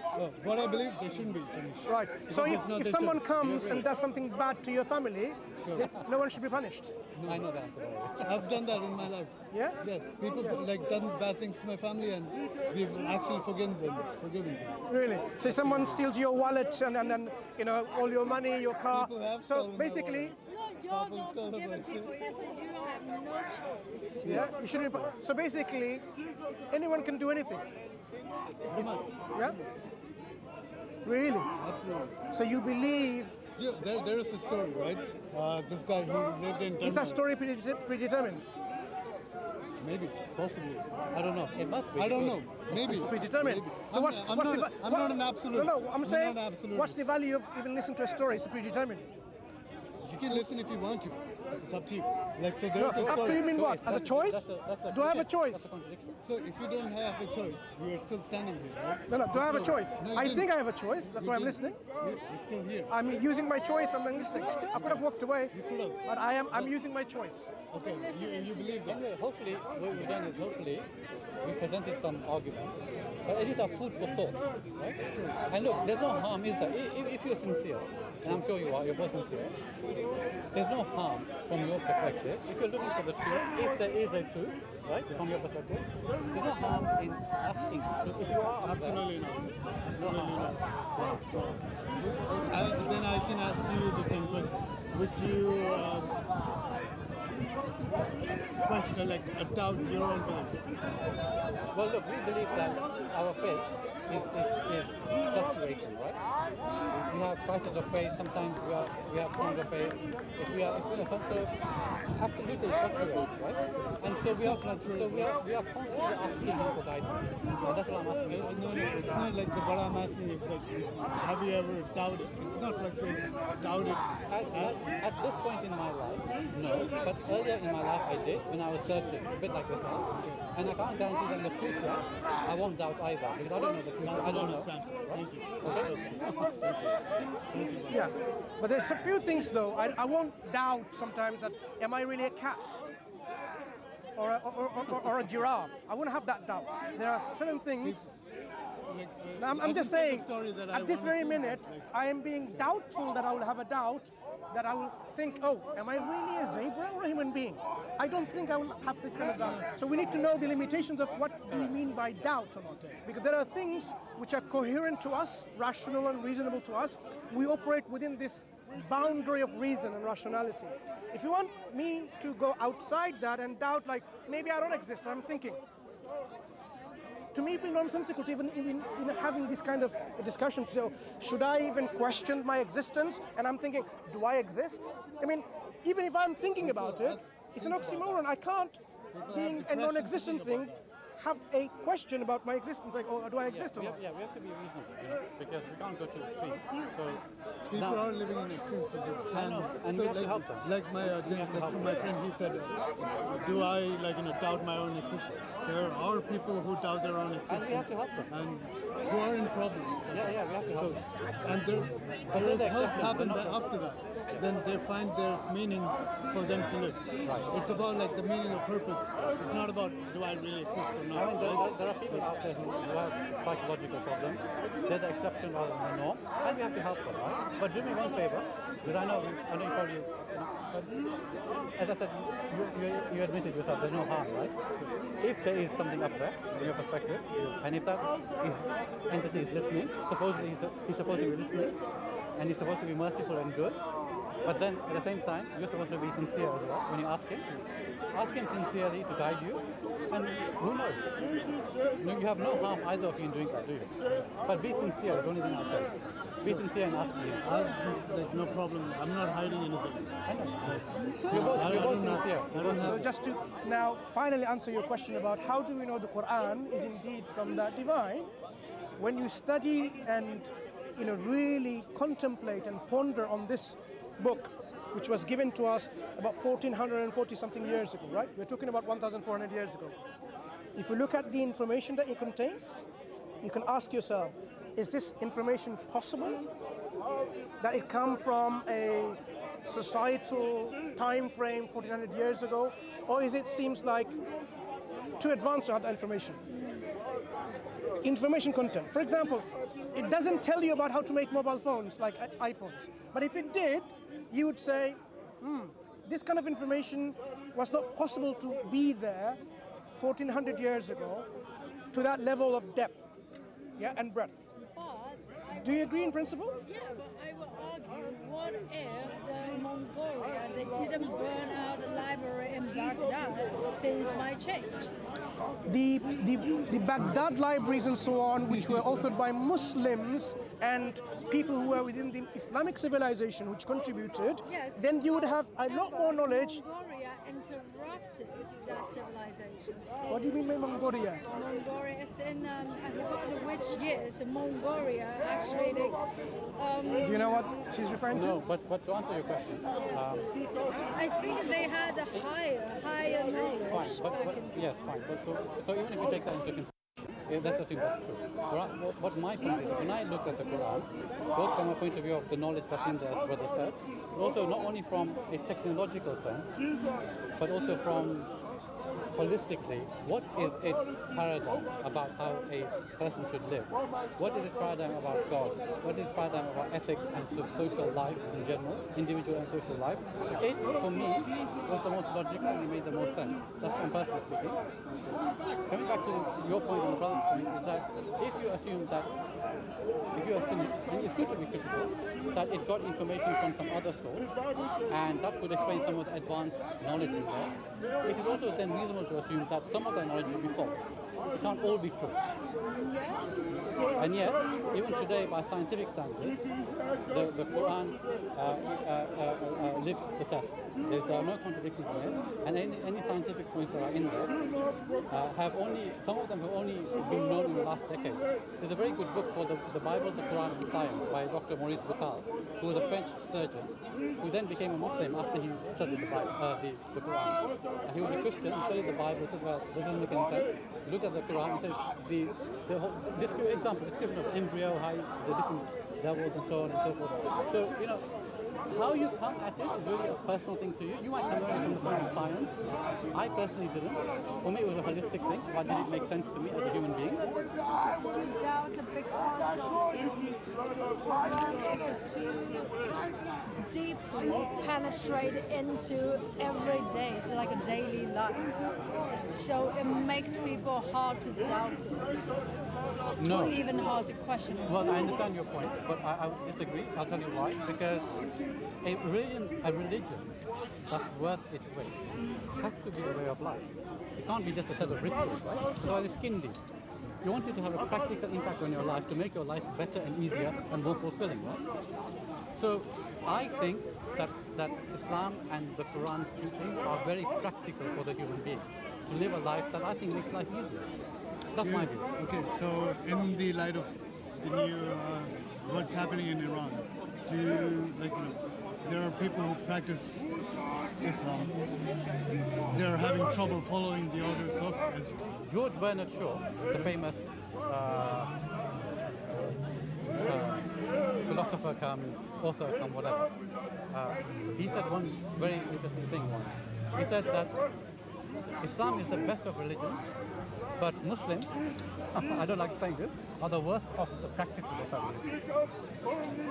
S2: What I believe, they shouldn't be punished.
S4: Right. So
S2: Because it's not
S4: if
S2: their
S4: someone
S2: choice.
S4: comes and does something bad to your family, then no one should be punished.
S3: I know that answer already.
S2: I've done that in my life.
S4: Yeah?
S2: Yes, people like done bad things to my family, and we've actually forgiven them.
S4: Really? So someone steals your wallet and all your money, your car.
S2: People have
S4: So
S2: stolen my
S4: basically,
S5: It's not your job to forgive people. Yes, you have no choice.
S4: yeah, you shouldn't. So basically, anyone can do anything.
S2: How much?
S4: Yeah. Really?
S2: Absolutely.
S4: So you believe?
S2: Yeah, there is a story, right? This guy who lived in
S4: Is that
S2: Denmark.
S4: story predetermined?
S2: maybe, possibly. I don't know.
S3: It must be.
S2: I don't know. Maybe.
S4: It's predetermined.
S2: Maybe.
S4: So what's
S2: I'm
S4: what's
S2: not,
S4: the
S2: I'm not an absolute.
S4: No, I'm saying
S2: not an absolute.
S4: what's the value of even listening to a story? It's predetermined.
S2: You can listen if you want to. It's up to you. Like, so
S4: No,
S2: there's a
S4: up to
S2: story.
S4: you mean what? As a choice? Do I have a
S3: That's
S4: choice?
S3: a contradiction.
S2: So if you don't have a choice, you are still standing here, right?
S4: No, do I have a choice?
S2: No, you
S4: I
S2: didn't.
S4: think I have a choice. That's why I'm listening.
S2: You're still here.
S4: I'm using my choice. I'm listening. I could have walked away,
S2: You could have.
S4: but I'm using my choice.
S2: Okay, you believe that.
S3: Anyway, hopefully, what we've done is hopefully we presented some arguments, but at least are food for thought, right? And look, there's no harm, is there? If you're sincere, and I'm sure you are, you're both sincere, there's no harm from your perspective. If you're looking for the truth, if there is a truth, right, from your perspective, there's no harm in asking. Look, if you are up there,
S2: Absolutely not.
S3: no harm, right?
S2: Then I can ask you the same question. Would you question, like, doubt your own belief?
S3: Well, look, we believe that our faith is fluctuating, right? We have crises of faith. Sometimes we have stronger faith. If we are so absolutely it fluctuates, right? And so we are constantly asking him for guidance. And that's what I'm asking you.
S2: No, it's not like what I'm asking is like, have you ever doubted? It's not fluctuation. Doubted.
S3: At this point in my life, no. But earlier in my life, I did when I was searching, a bit like yourself. And I can't guarantee that in the future, I won't doubt either because I don't know the future. I don't know.
S2: Thank you.
S4: Yeah, but there's a few things though. I won't doubt sometimes that am I really a cat or a giraffe? I wouldn't have that doubt. There are certain things. I'm just saying, at this very minute, I am being doubtful that I will have a doubt, that I will think, oh, am I really a zebra or a human being? I don't think I will have this kind of doubt. So we need to know the limitations of what do you mean by doubt or not. Because there are things which are coherent to us, rational and reasonable to us. We operate within this boundary of reason and rationality. If you want me to go outside that and doubt, like, maybe I don't exist, I'm thinking, to me, it'd be nonsensical to even having this kind of discussion. So, should I even question my existence? And I'm thinking, do I exist? I mean, even if I'm thinking about it, it's an oxymoron. I can't, being a non-existent thing, have a question about my existence. Like, oh, do I exist or not?
S3: We have to be reasonable, because we can't go to extremes. So
S2: People are living in extremes, so they can.
S3: know, and
S2: so
S3: we have to
S2: like,
S3: help them.
S2: Like my friend, he said, do I doubt my own existence? There are people who doubt their own existence.
S3: And we have to help them.
S2: And who are in problems.
S3: we have to help them.
S2: And
S3: But
S2: there is
S3: they're the
S2: help
S3: exception,
S2: happen
S3: they're not
S2: after that. Then they find there's meaning for them to live.
S3: Right.
S2: It's about like the meaning of purpose. It's not about do I really exist or not.
S3: I mean, there are people out there who have psychological problems. They're the exception rather than the norm, and we have to help them, right? But do me one favor, because I know you probably, but as I said, you admitted yourself, there's no harm, right? If there is something up there from your perspective, and if that entity is listening, supposedly he's supposed to be listening, and he's supposed to be merciful and good. But then at the same time, you're supposed to be sincere as well when you ask him. Ask him sincerely to guide you, and who knows? You have no harm either of you in doing that, do you? But be sincere is the only thing I'd say. Be sincere in asking him.
S2: There's no problem. I'm not hiding anything.
S3: I know. You're both sincere.
S4: So just to now finally answer your question about how do we know the Quran is indeed from the divine, when you study and really contemplate and ponder on this book, which was given to us about 1440 something years ago, right? We're talking about 1400 years ago. If you look at the information that it contains, you can ask yourself, is this information possible? That it come from a societal time frame 1400 years ago, or is it seems like too advanced to have that information? Information content. For example, it doesn't tell you about how to make mobile phones like iPhones. But if it did, you would say, this kind of information was not possible to be there 1400 years ago to that level of depth, and breadth.
S5: But
S4: Do you agree in principle?
S5: yeah, but I will argue, what if the Mongolia, they didn't burn out the library in Baghdad, things might change.
S4: The Baghdad libraries and so on, which were authored by Muslims and people who were within the Islamic civilization, which contributed,
S5: Yes.
S4: then you would have a lot more knowledge.
S5: Mongolia interrupted that civilization.
S4: What do you mean by Mongolia?
S5: Mongolia, it's in, I forgot which years, Mongolia actually,
S4: Do you know what she's referring to?
S3: No, but to answer your question,
S5: I think they had a higher knowledge
S3: fine,
S5: back
S3: but
S5: in
S3: yes, fine. But so even if you take that into consideration, let's assume that's true. What my point is, when I look at the Quran, both from a point of view of the knowledge that's in there, as brother said, but also not only from a technological sense, but also from holistically, what is its paradigm about how a person should live? What is its paradigm about God? What is its paradigm about ethics and social life in general, individual and social life? It, for me, was the most logical and it made the most sense. That's from personally speaking. Coming back to your point and the brother's point, is that if you assume that, if you assume, and it's good to be critical, that it got information from some other source, and that could explain some of the advanced knowledge in there, it is also then reasonable to assume that some of that knowledge will be false. It can't all be true. And yet, even today, by scientific standards, the Quran lives the test. There are no contradictions in it, and any scientific points that are in there some of them have only been known in the last decade. There's a very good book called The Bible, the Quran and Science by Dr. Maurice Bucaille, who was a French surgeon, who then became a Muslim after he studied the Quran. He was a Christian, he studied the Bible, said, well, this doesn't make any sense. He looked at the Quran and said, the whole description of the embryo, how the different levels and so on and so forth. So, how you come at it is really a personal thing to you. You might come at it from the point of science. I personally didn't. For me, it was a holistic thing. Why did it make sense to me as a human being?
S5: Do you doubt a big part of the Quran is too deeply penetrate into every day? It's like a daily life. So it makes people hard to doubt it.
S3: No.
S5: Or even hard to question it.
S3: Well, I understand your point, but I disagree. I'll tell you why. Because a religion that's worth its weight has to be a way of life. It can't be just a set of rituals, right? Otherwise it's skin deep. You want it to have a practical impact on your life to make your life better and easier and more fulfilling, right? So I think that Islam and the Quran's teachings are very practical for the human being to live a life that I think makes life easier. That's my view.
S2: Okay, so in the light of the new what's happening in Iran, there are people who practice Islam. They're having trouble following the orders of Islam.
S3: George Bernard Shaw, the famous philosopher author whatever, he said one very interesting thing once. He said that Islam is the best of religions, but Muslims, I don't like saying this, are the worst of the practices of that religion.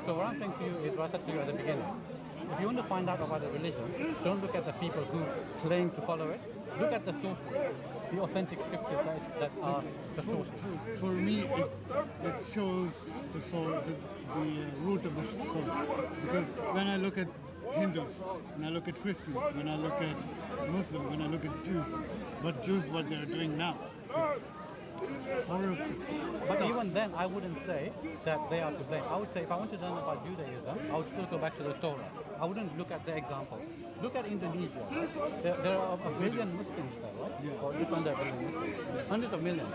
S3: So what I'm saying to you is what I said to you at the beginning. If you want to find out about a religion, don't look at the people who claim to follow it. Look at the sources, the authentic scriptures that are the sources.
S2: For me, it shows the root of the source. Because when I look at Hindus, when I look at Christians, when I look at Muslims, when I look at Jews, what they're doing now, it's horrific.
S3: But even then, I wouldn't say that they are to blame. I would say if I want to learn about Judaism, I would still go back to the Torah. I wouldn't look at the example. Look at Indonesia. Right? There are a billion Muslims there, right?
S2: Yeah.
S3: Or just under a billion Muslims. Hundreds of millions.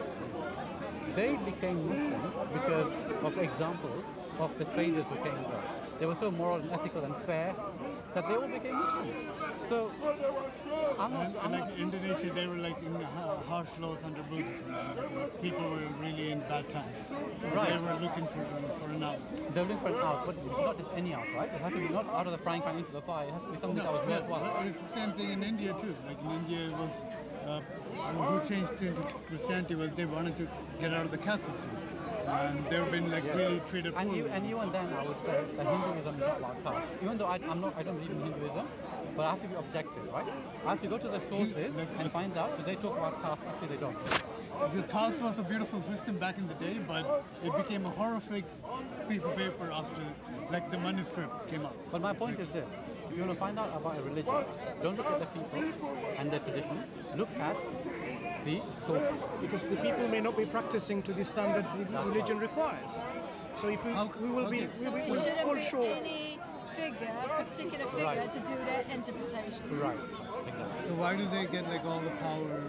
S3: They became Muslims because of examples of the traders who came there. They were so moral and ethical and fair that they all became Muslims. So,
S2: like Indonesia, they were like in harsh laws under Buddhism. People were really in bad times.
S3: Right.
S2: They were looking for an out.
S3: They were looking for an out, but not just any out, right? It has to be not out of the frying pan into the fire. It has to be something that was worthwhile.
S2: It's the same thing in India too. Like in India, it was who changed into Christianity was they wanted to get out of the caste system. And they've been really treated poorly.
S3: And even then, I would say that Hinduism is not about caste. Even though I don't believe in Hinduism, but I have to be objective, right? I have to go to the sources and find out, do they talk about caste? Actually, they don't.
S2: The caste was a beautiful system back in the day, but it became a horrific piece of paper after, the manuscript came out.
S3: But my point is this. If you want to find out about a religion, don't look at the people and their traditions. Look at the sources.
S4: Because the people may not be practicing to the standard the religion requires. So if we will be,
S5: So
S4: we
S5: it
S4: will
S5: shouldn't
S4: fall
S5: be
S4: short.
S5: any particular figure
S3: Right.
S5: to do their interpretation.
S3: Right, exactly.
S2: So why do they get like all the power,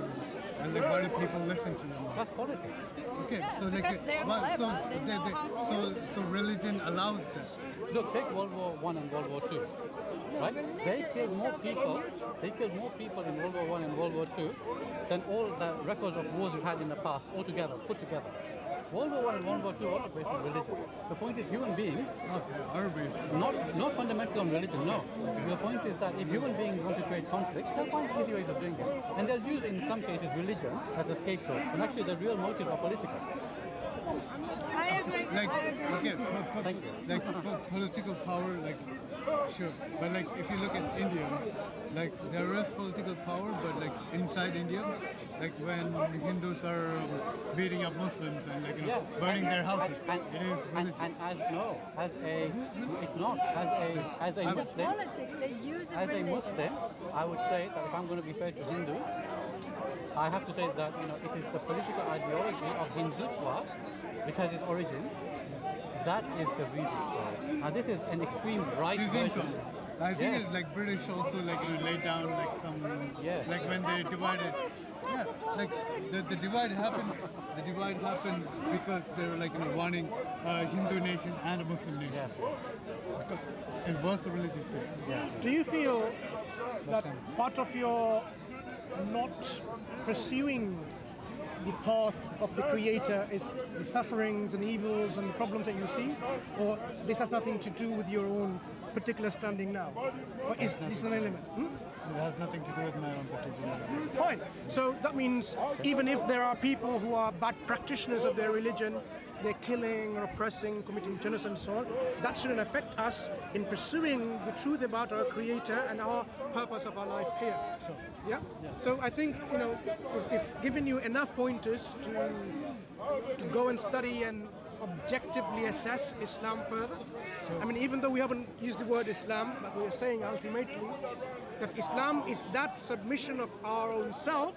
S2: and like why do people listen to them?
S3: That's politics.
S2: Okay,
S5: Yeah,
S2: so like
S5: because they're
S2: well, so
S5: clever, they know how to use it.
S2: so religion allows that.
S3: Look, take World War I and World War II. Right? They
S5: religion
S3: killed more
S5: itself is
S3: people.
S5: neutral.
S3: They killed more people in World War I and World War II than all the records of wars we've had in the past, all together, put together. World War I and World War II are not based on religion. The point is human beings,
S2: Okay, are based.
S3: not fundamentally on religion, no. The point is that if human beings want to create conflict, they'll find easy ways of doing it. And they'll use, in some cases, religion as a scapegoat. And actually the real motives are political.
S5: I agree.
S2: Like
S5: I agree.
S2: okay,
S3: Thank you.
S2: like political power, like sure, but like if you look at India, like there is political power, but like inside India, like when Hindus are beating up Muslims and like burning their houses, it is religion.
S3: And it's not as a
S5: It's a
S3: Muslim.
S5: politics. They use it
S3: As a
S5: religion.
S3: Muslim, I would say that if I'm going to be fair to Hindus, I have to say that it is the political ideology of Hindutva, which has its origins. That is the reason for it. Now this is an extreme right
S2: Do you think so?
S3: version.
S2: I think
S3: Yes.
S2: it's like British also like laid down like some
S3: Yes.
S2: like when they
S5: That's a
S2: divided.
S5: politics.
S2: Yeah,
S5: That's a
S2: like
S5: politics.
S2: the divide happened. The divide happened because they were like wanting a Hindu nation and a Muslim nation.
S3: Yes,
S2: Because it was a religious thing.
S3: yes.
S4: Do you feel that part of your not pursuing the path of the Creator is the sufferings and evils and the problems that you see, or this has nothing to do with your own particular standing now? Or is this an element?
S2: So it has nothing to do with my own particular.
S4: Fine. So that means even if there are people who are bad practitioners of their religion, they're killing or oppressing, committing genocide and so on, that shouldn't affect us in pursuing the truth about our Creator and our purpose of our life here. Yeah? So I think, if given you enough pointers to go and study and objectively assess Islam further, I mean, even though we haven't used the word Islam, but we are saying ultimately that Islam is that submission of our own self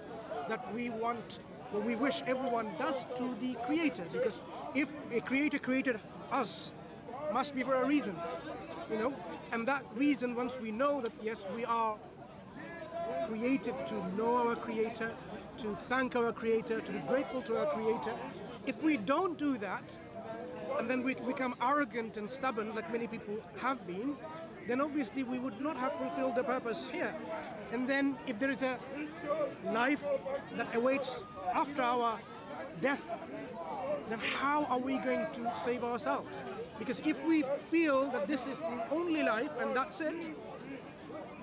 S4: that we want, what we wish everyone does to the Creator. Because if a Creator created us, must be for a reason, and that reason, once we know that yes, we are created to know our Creator, to thank our Creator, to be grateful to our Creator. If we don't do that, and then we become arrogant and stubborn, like many people have been, then obviously we would not have fulfilled the purpose here. And then if there is a life that awaits after our death, then how are we going to save ourselves? Because if we feel that this is the only life and that's it,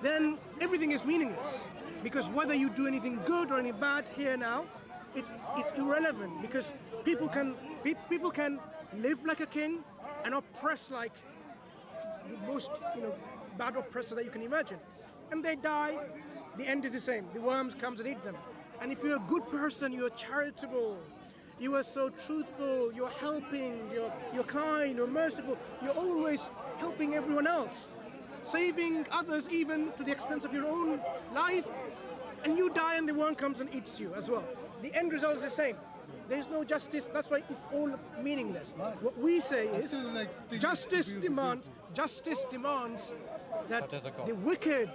S4: then everything is meaningless. Because whether you do anything good or any bad here now, it's irrelevant. Because people can live like a king and oppress like the most bad oppressor that you can imagine, and they die. The end is the same. The worms comes and eat them. And if you're a good person, you're charitable, you are so truthful, you're helping, you're kind, you're merciful, you're always helping everyone else, saving others even to the expense of your own life, and you die and the worm comes and eats you as well. The end result is the same. There's no justice. That's why it's all meaningless. What we say is
S2: still like think
S4: justice
S2: it's
S4: demands that
S3: But there's a God.
S4: the wicked,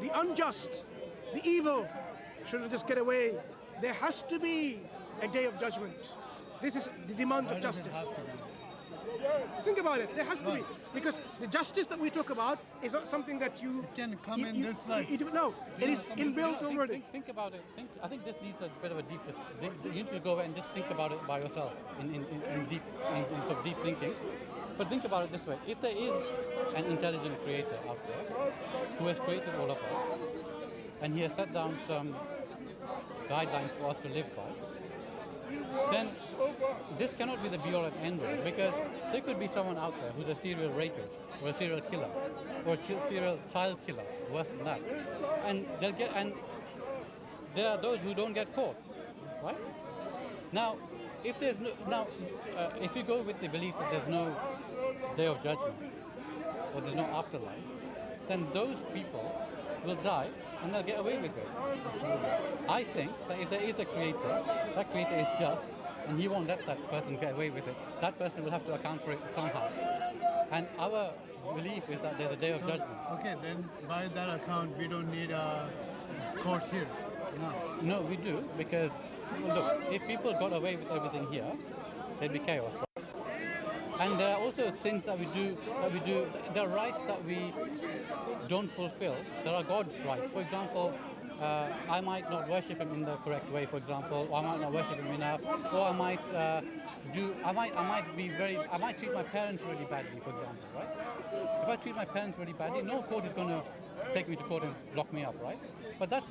S4: the unjust, the evil shouldn't just get away. There has to be a day of judgment. This is the demand
S2: Why
S4: of
S2: does it
S4: justice.
S2: have to be?
S4: Think about it. There has to be, because the justice that we talk about is not something that you
S2: can come in this life.
S4: No, it is inbuilt
S3: Think-
S4: already.
S3: Think about it. I think this needs a bit of a deep. You need to go away and just think about it by yourself in sort of deep thinking. But think about it this way: if there is an intelligent creator out there who has created all of us, and he has set down some guidelines for us to live by, then this cannot be the be-all and end-all, because there could be someone out there who's a serial rapist or a serial killer or a serial child killer, worse than that, and there are those who don't get caught, right? Now, if if you go with the belief that there's no day of judgment or there's no afterlife, then those people will die and they'll get away with it. I think that if there is a creator, that creator is just, and he won't let that person get away with it. That person will have to account for it somehow. And our belief is that there's a day of judgment.
S2: Okay, then by that account, we don't need a court here. No.
S3: No, we do, because look, if people got away with everything here, there'd be chaos. Right? And there are also things that we do. There are rights that we don't fulfill. There are God's rights. For example, I might not worship Him in the correct way. For example, or I might not worship Him enough, or I might treat my parents really badly. For example, right? If I treat my parents really badly, no court is going to take me to court and lock me up, right? But that's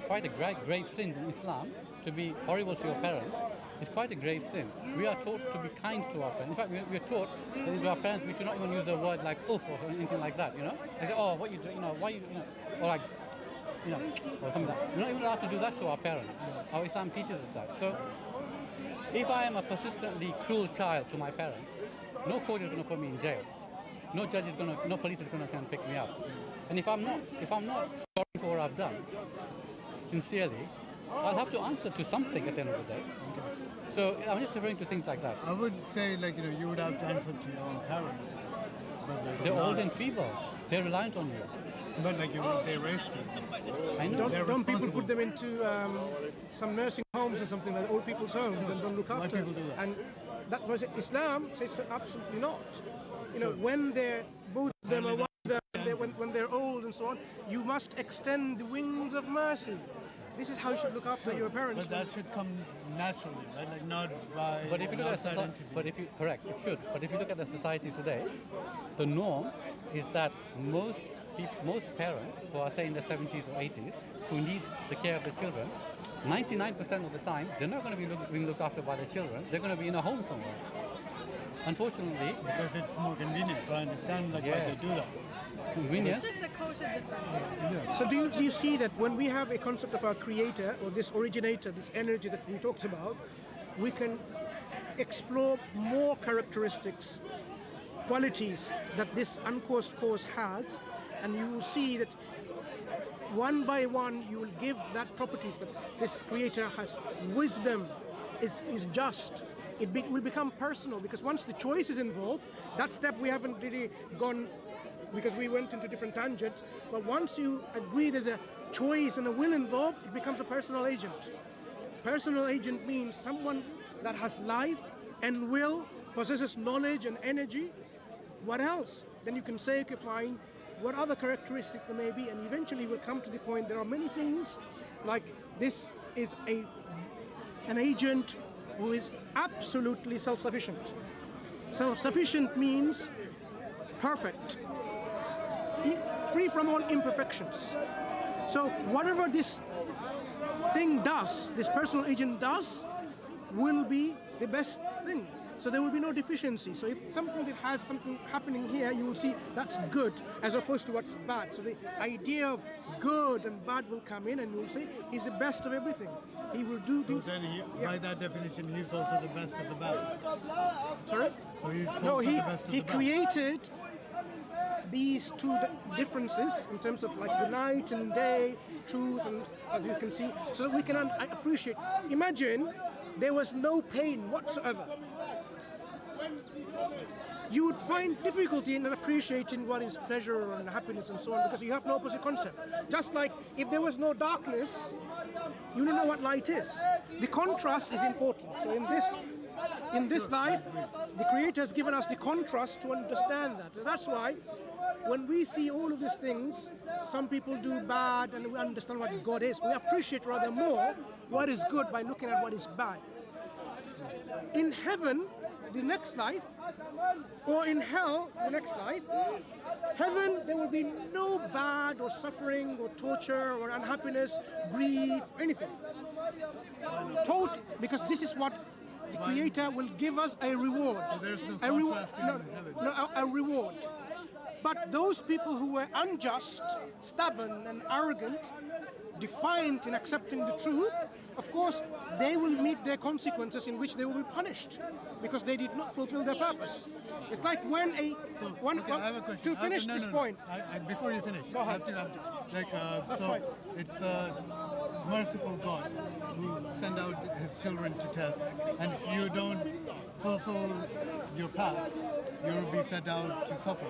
S3: quite a grave sin in Islam. To be horrible to your parents is quite a grave sin. We are taught to be kind to our parents. In fact, we are taught that to our parents we should not even use the word like oof or anything like that. You know, like, oh, what you do, why you know, or like, or something like that. We're not even allowed to do that to our parents. Our Islam teaches us that. So, if I am a persistently cruel child to my parents, no court is going to put me in jail. No police is going to come and pick me up. And if I'm not sorry for what I've done, sincerely, I'll have to answer to something at the end of the day. So I'm just referring to things like that.
S2: I would say, you would have to answer to your own parents. But
S3: they're old and feeble. They're reliant on you.
S2: But they raised you.
S3: I know.
S4: Don't people put them into some nursing homes or something like old people's homes and don't look after them?
S2: People do that?
S4: And that was Islam says absolutely not. When they're both of them are one, when they're old and so on, you must extend the wings of mercy. This is how you should look after your parents.
S2: But that should come naturally, right? Like not by
S3: But if you look at
S2: outside entity.
S3: correct, it should. But if you look at the society today, the norm is that most parents who are, say, in their 70s or 80s, who need the care of their children, 99% of the time, they're not going to be being looked after by their children. They're going to be in a home somewhere. Unfortunately,
S2: Because it's more convenient, so I understand why they do that.
S3: convenience.
S5: It's just a culture difference.
S4: So do you see that when we have a concept of our creator or this originator, this energy that we talked about, we can explore more characteristics, qualities that this uncaused cause has, and you will see that one by one you will give that properties that this creator has. Wisdom is just. It will become personal, because once the choice is involved, that step we haven't really gone because we went into different tangents, but once you agree there's a choice and a will involved, it becomes a personal agent. Personal agent means someone that has life and will, possesses knowledge and energy. What else? Then you can say, okay, fine, what other characteristic there may be, and eventually we'll come to the point there are many things, like this is an agent who is absolutely self-sufficient. Self-sufficient means perfect, free from all imperfections. So whatever this thing does, this personal agent does, will be the best thing. So there will be no deficiency. So if something that has something happening here, you will see that's good as opposed to what's bad. So the idea of good and bad will come in, and you will say he's the best of everything. He will do things.
S2: So then by that definition, he's also the best of the bad.
S4: Sorry?
S2: So he's
S4: No,
S2: also the best of the
S4: he
S2: bad.
S4: created these two differences in terms of like the night and day, truth, and as you can see, so that we can appreciate. Imagine there was no pain whatsoever. You would find difficulty in appreciating what is pleasure and happiness and so on, because you have no opposite concept. Just like if there was no darkness, you don't know what light is. The contrast is important. So in this life, the Creator has given us the contrast to understand that. And that's why when we see all of these things, some people do bad and we understand what God is. We appreciate rather more what is good by looking at what is bad. In heaven, the next life, or in hell, the next life, heaven, there will be no bad or suffering or torture or unhappiness, grief, anything. Because this is what the Creator will give us a reward.
S2: So there's no
S4: A reward.
S2: contrast in heaven.
S4: A reward. But those people who were unjust, stubborn and arrogant, defiant in accepting the truth, of course, they will meet their consequences in which they will be punished because they did not fulfill their purpose. It's like when
S2: I have a question.
S4: to finish this point.
S2: Before you finish,
S4: Go ahead.
S2: I have to. Like,
S4: That's
S2: so
S4: fine.
S2: it's merciful God who send out His children to test, and if you don't fulfill your path, you will be set out to suffer.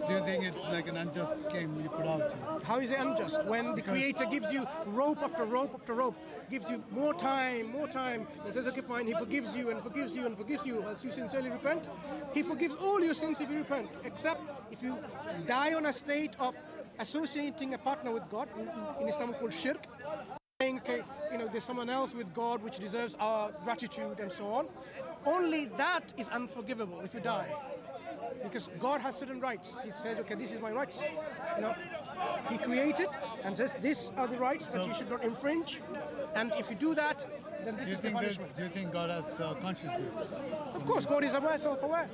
S2: Do you think it's like an unjust game you put out to?
S4: How is it unjust when the Creator gives you rope after rope after rope, gives you more time, and says, okay, fine, He forgives you and forgives you and forgives you as you sincerely repent. He forgives all your sins if you repent, except if you die on a state of associating a partner with God, in Islam called shirk, saying, okay, there's someone else with God which deserves our gratitude and so on. Only that is unforgivable if you die. Because God has certain rights. He said, okay, this is my rights. He created and says, these are the rights that you should not infringe. And if you do that, then this is the punishment.
S2: Do you think God has consciousness?
S4: Of course, God is aware, self-aware.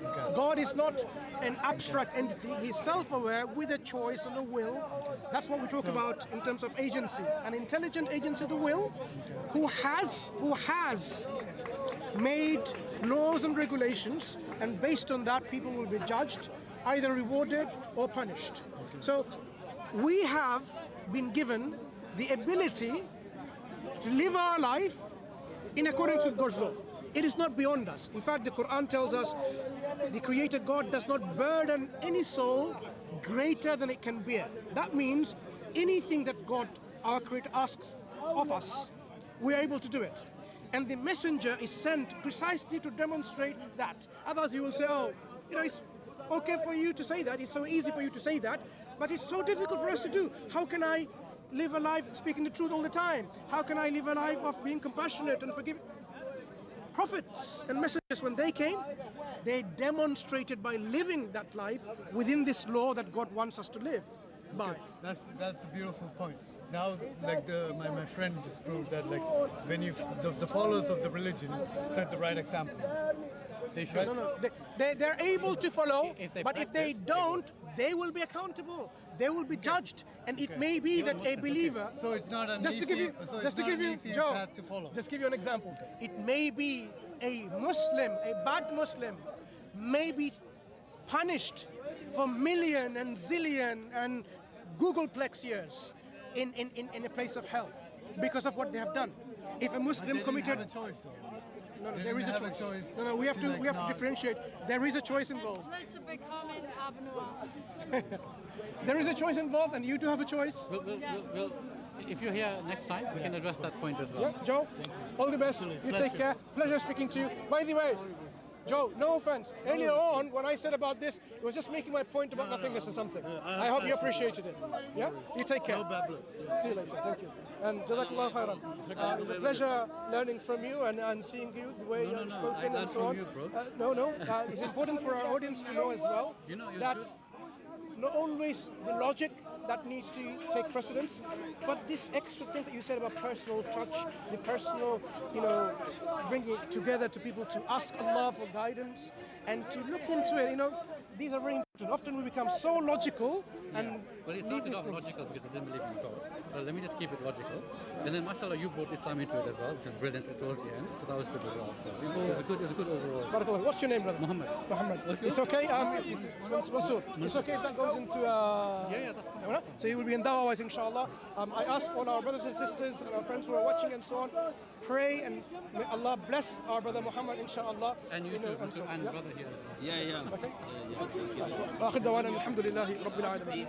S2: Okay.
S4: God is not an abstract entity. He's self-aware with a choice and a will. That's what we talk about in terms of agency. An intelligent agency, the will, who has made laws and regulations, and based on that, people will be judged, either rewarded or punished. So we have been given the ability to live our life in accordance with God's law. It is not beyond us. In fact, the Quran tells us the Creator God does not burden any soul greater than it can bear. That means anything that God, our Creator, asks of us, we are able to do it. And the messenger is sent precisely to demonstrate that. Others you will say, it's okay for you to say that, it's so easy for you to say that, but it's so difficult for us to do. How can I live a life speaking the truth all the time? How can I live a life of being compassionate and forgiving? Prophets and messengers, when they came, they demonstrated by living that life within this law that God wants us to live by.
S2: That's a beautiful point. Now, like my friend just proved that, like, when the followers of the religion set the right example.
S3: They should.
S4: No. They're able to follow, but if they don't, they will be accountable. They will be judged, and it may be that a believer.
S2: So it's not an
S4: Just to give you, Joe,
S2: path to follow.
S4: just give you an example. It may be a Muslim, a bad Muslim, may be punished for million and zillion and Googleplex years in a place of hell because of what they have done. If a Muslim committed,
S2: have a choice, though.
S4: no, there is a choice. No, we have to differentiate. There is a choice involved.
S5: Let's become an Agnostic.
S4: There is a choice involved, and you do have a choice.
S3: We'll, if you're here next time, we can address that point as well.
S4: Yeah, Joe, all the best. You take care. Pleasure speaking to you. By the way, Joe, no offense. Earlier on, when I said about this, it was just making my point about nothingness or something. I hope you appreciated it. Yeah? You take care. See you later. Thank you. And Jazakallah khairan. It was a pleasure learning from you and seeing you, the way you've spoken and so on. It's important for our audience to know as well that not always the logic that needs to take precedence, but this extra thing that you said about personal touch, the personal, bringing it together to people to ask Allah for guidance and to look into it, these are very important. Often we become so logical and
S3: well, it's
S4: leave
S3: not
S4: these things.
S3: logical because I didn't believe in God. So let me just keep it logical. And then, mashallah, you brought Islam into it as well, which is brilliant towards the end. So that was good as well. So it was a good overall.
S4: Barakallah. What's your name, brother?
S3: Muhammad.
S4: It's okay. Mansur. It's okay if that goes into.
S3: Yeah, that's fine.
S4: So you will be in DawahWise, inshallah. I ask all our brothers and sisters and our friends who are watching and so on, pray and may Allah bless our brother Muhammad, inshallah.
S3: And you too,
S4: and so,
S3: and brother here as well.
S6: Yeah.
S4: Okay. آخر دعوانا الحمد لله رب العالمين.